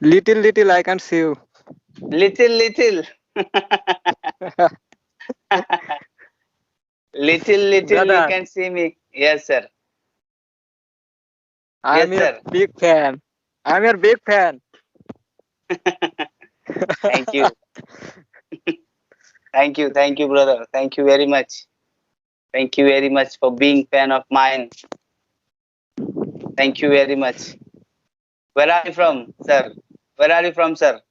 Little I can see you. Little. Little you Brother, can see me. Yes, sir. I am Yes, your sir. big fan. I'm your big fan. Thank you. Thank you, brother. Thank you very much. Thank you very much for being fan of mine. Thank you very much. Where are you from, sir? Where are you from, sir?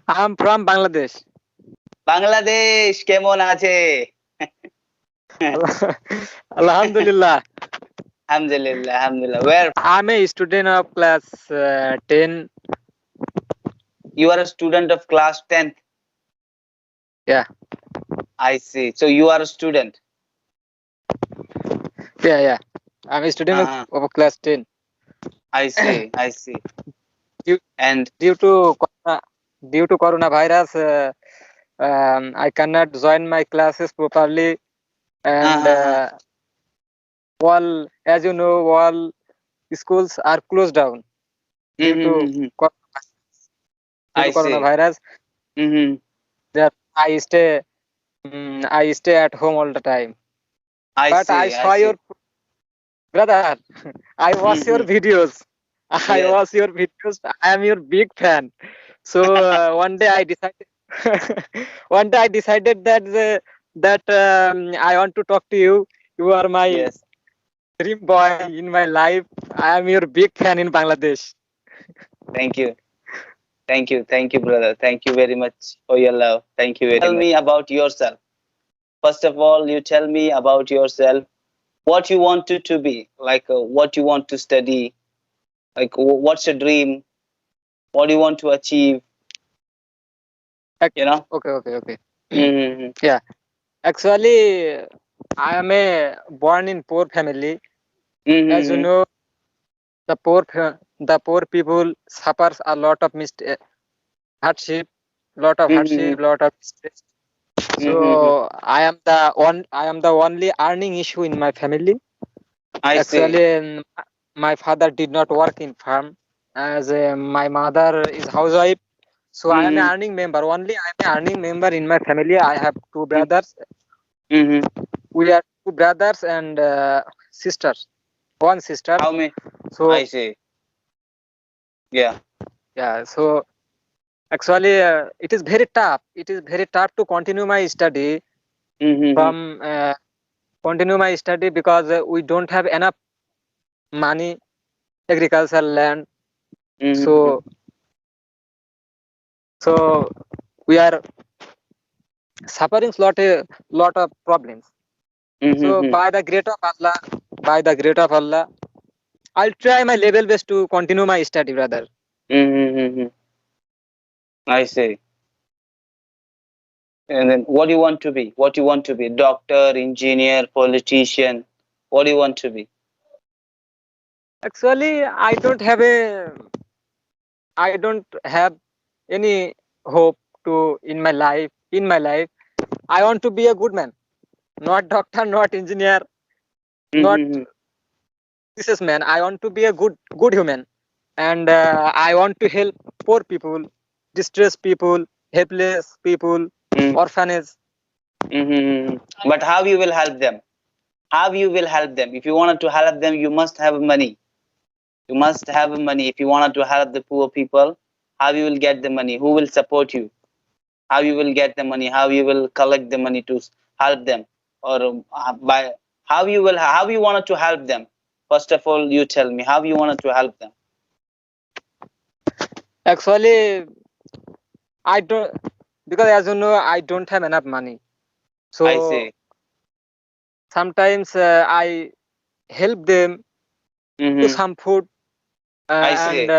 I'm from Bangladesh. Bangladesh কেমন আছে? Alhamdulillah. Alhamdulillah. Where I'm a student of class 10. you are a student of class 10th? Yeah, I see. So you are a student. yeah. I'm a student Uh-huh. of class 10. I see. I see. Due, And due to due to coronavirus, I cannot join my classes properly, and uh-huh. all, as you know, all schools are closed down due to Mm-hmm. co- due I to see. coronavirus. Mm-hmm. That I stay at home all the time. I But I see. I saw see. your brother. I watch your Mm-hmm. videos. I Yes. watch your videos. I am your big fan. So one day I decided. One day I decided that I want to talk to you. You are my Yes. dream boy in my life. I am your big fan in Bangladesh. Thank you. Thank you, brother. Thank you very much for your love. Thank you very much. Tell me about yourself. First of all, you tell me about yourself. What you want to be, like what you want to study, like what's your dream, what do you want to achieve, you know? Okay. Mm-hmm. Yeah. Actually, I am a born in poor family. As you Mm-hmm. know, the poor people suffers a lot of hardship, Mm-hmm. lot of stress. Mm-hmm. So I am the only earning issue in my family. I see. Actually, my father did not work in farm, as my mother is housewife. So I am an Mm-hmm. earning member. Only I am an earning member in my family. I have two brothers. Mm-hmm. We are two brothers and sisters. One sister. How many? So I see. Yeah. yeah. So actually, it is very tough. It is very tough to continue my study Mm-hmm. from continue my study because we don't have enough money, agricultural land. Mm-hmm. So so we are suffering lot of problems. So Mm-hmm. by the grace of Allah, I'll try my level best to continue my study, brother. Mm-hmm. I see. And then what do you want to be? What do you want to be? Doctor, engineer, politician? What do you want to be? Actually, I don't have any hope to in my life. I want to be a good man, not doctor, not engineer, not Mm-hmm. businessman. I want to be a good human, and I want to help poor people, distressed people, helpless people, orphanage. Mm-hmm. But how you will help them? How you will help them? If you wanted to help them, you must have money. You must have money. If you wanted to help the poor people, how you will get the money? Who will support you? How you will get the money? How you will collect the money to help them? Or by how you wanted to help them? First of all, you tell me how you wanted to help them. Actually, I don't because as you know, I don't have enough money. I So say. sometimes I help them to Mm-hmm. some food I and say.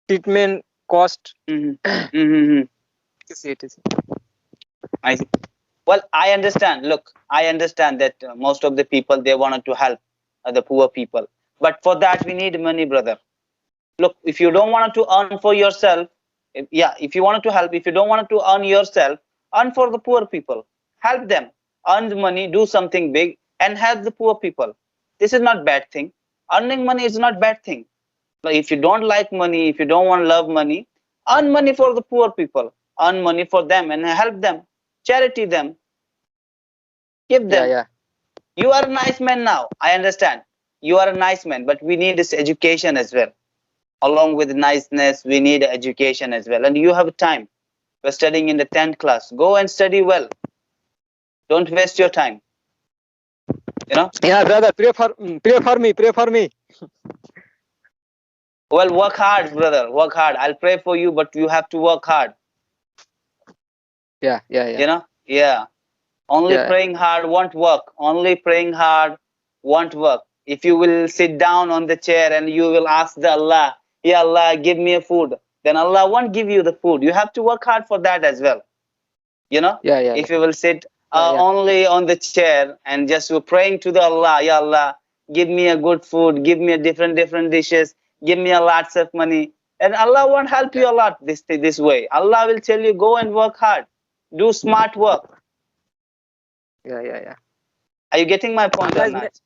treatment cost. Mm-hmm. Mm-hmm. It is. I see. Well, I understand. Look, I understand that most of the people they wanted to help the poor people, but for that we need money, brother. Look, if you don't want to earn for yourself, if you wanted to help, if you don't want to earn yourself, earn for the poor people. Help them. Earn the money, do something big, and help the poor people. This is not bad thing. Earning money is not bad thing. If you don't like money, if you don't want to love money, earn money for the poor people, earn money for them and help them, charity them, give Yeah, them. yeah, You are a nice man now. I understand. You are a nice man, but we need this education as well. Along with niceness, we need education as well. And you have time. You're studying in the 10th class. Go and study well. Don't waste your time. You know? yeah, brother. Pray for me. Well, work hard, brother. Work hard. I'll pray for you, but you have to work hard. Yeah, yeah, yeah, You know? Yeah. Only yeah, praying hard won't work. Only praying hard won't work. If you will sit down on the chair and you will ask the Allah, Ya Allah, give me a food, then Allah won't give you the food. You have to work hard for that as well. You know, yeah, yeah, if you will sit yeah, yeah, only on the chair and just praying to the Allah, Ya Allah, give me a good food, give me a different dishes, give me a lots of money, and Allah won't help yeah, you a lot this way. Allah will tell you go and work hard, do smart work. yeah, yeah, yeah. Are you getting my point Allah or is not?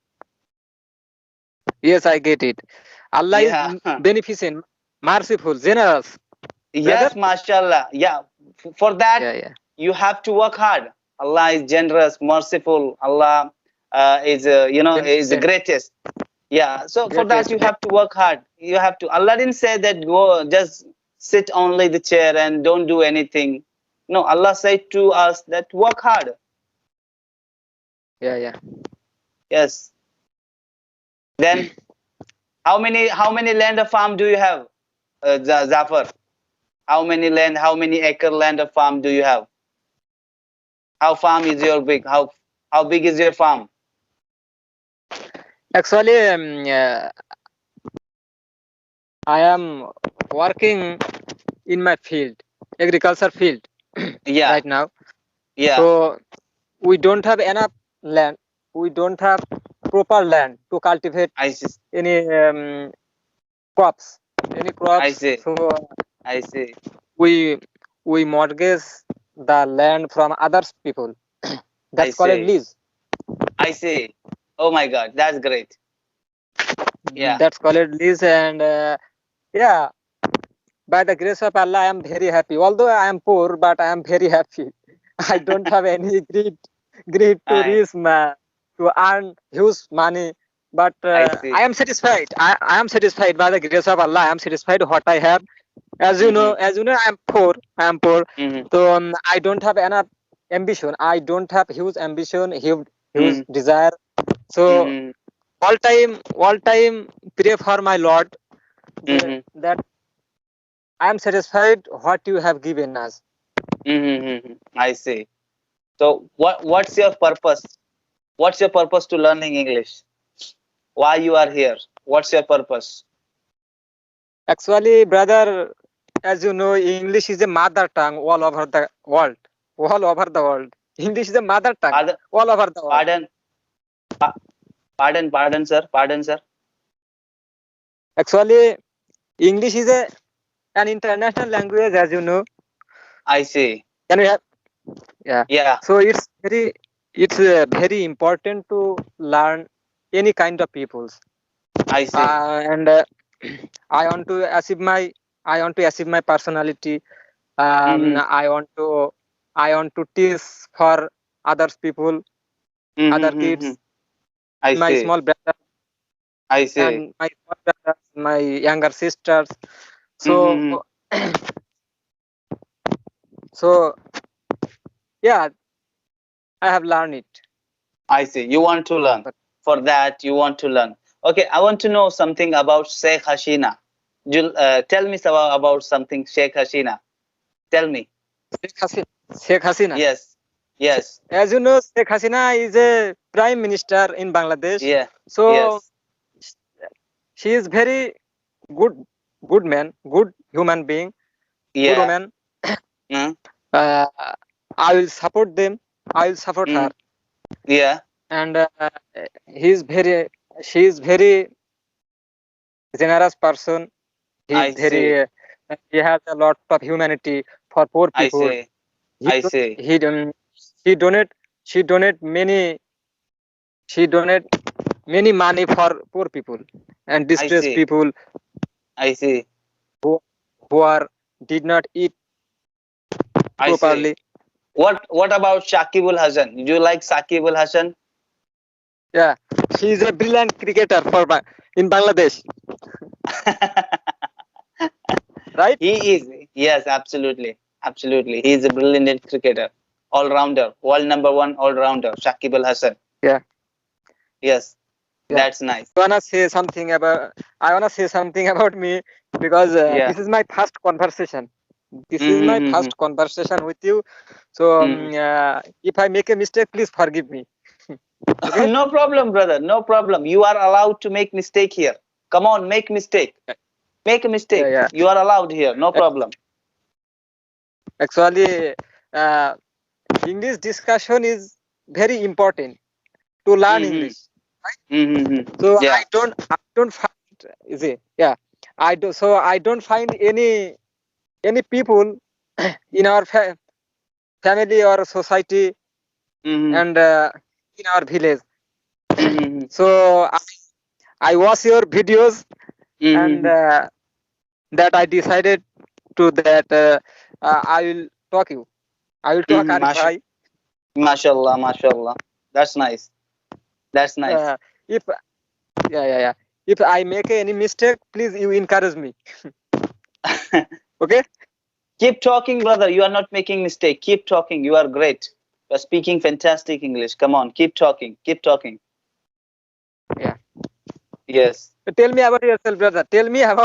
yes, I get it. Allah is Yeah. beneficent, merciful, generous, brother. Yes, mashallah. Yeah. For that, Yeah, yeah, you have to work hard. Allah is generous, merciful. Allah is, is the beneficent, greatest. Yeah. So for that, greatest. you have to work hard. You have to. Allah didn't say that go just sit only the chair and don't do anything. No, Allah said to us that work hard. Yeah, yeah. Yes. Then how many land of farm do you have, Zafar? How many land? How many acre land of farm do you have? How farm is your big? How big is your farm? Actually, I am working in my field, agriculture field, Yeah, right now. yeah. So we don't have enough land. We don't have proper land to cultivate I see. any crops. Any I crops. see. So I see. we we mortgage the land from others people. I That's called see. lease. I see. Oh my God, that's great. Yeah. That's called lease, and yeah, by the grace of Allah, I am very happy. Although I am poor, but I am very happy. I don't have any greed to I reach to earn huge money, but I I see. am satisfied. I am satisfied by the grace of Allah. I am satisfied what I have. Mm-hmm. As you know, I am poor. I am poor. Mm-hmm. So I don't have enough ambition. I don't have huge ambition, huge Mm-hmm. desire. So Mm-hmm. all time pray for my Lord Mm-hmm. that I am satisfied what you have given us. Mm-hmm. I see. So what's your purpose? What's your purpose to learning English? Why you are here? What's your purpose? Actually, brother, as you know, English is a mother tongue all over the world. All over the world. English is a mother tongue Pardon, all over the world. pardon, pardon, sir. Pardon, sir. Actually, English is an international language, as you know. I see. Can we have? Yeah. Yeah, So it's very important to learn any kind of peoples. I see. And I want to achieve my personality. Mm-hmm. I want to teach for others people, other Mm-hmm. kids, I my see. small brother I see. and my small brothers, my younger sisters. So Mm-hmm. so yeah, I have learned it. I see. You want to learn. But For that, you want to learn. Okay, I want to know something about Sheikh Hasina. Tell me about something, Sheikh Hasina. Tell me. Sheikh Hasina, Sheikh Hasina. Yes. Yes. As you know, Sheikh Hasina is a prime minister in Bangladesh. Yeah. So Yes. she is very good, good man, good human being, good Yeah. woman. Mm. Uh, I will support them. I will support her. Mm. Yeah. And he is very, she is very generous person. He is I see. very, he has a lot of humanity for poor I people. see. I see. He she donate, she donate many, she donate many money for poor people and I distressed see. people. I see. who who are did not eat I see. properly. What about Shakibul Hasan? Do you like Shakibul Hasan? Yeah, he is a brilliant cricketer in Bangladesh, right? He is. Yes, absolutely. Absolutely. He is a brilliant cricketer. All rounder. World number one all rounder. Shakibul Hasan. Yeah, Yes. yeah. That's nice. I wanna say something about me because Yeah. this is my first conversation. This is my Mm-hmm, first conversation with you. So mm-hmm. if I make a mistake, please forgive me. Okay? No problem, brother. No problem. You are allowed to make mistake here. Come on, make mistake. Make a Yeah, mistake. yeah. You are allowed here. No problem. Actually, uh, English discussion is very important to learn Mm-hmm. English. Mm-hmm. So Yeah. I don't find easy. Yeah, I do. So I don't find any people in our family or society Mm-hmm. and in our village. Mm-hmm. So I watch your videos and Mm-hmm. that I decided to that I will talk you. I will talk Mm-hmm. Arif bhai. Mashallah, mashallah. That's nice. That's nice. Uh, if yeah. If I make any mistake, please you encourage me. Okay? Keep talking, brother. You are not making mistake. Keep talking. You are great. You are speaking fantastic English. Come on, keep talking. Keep talking. Yeah. Yes. Tell me about yourself, brother. Tell me about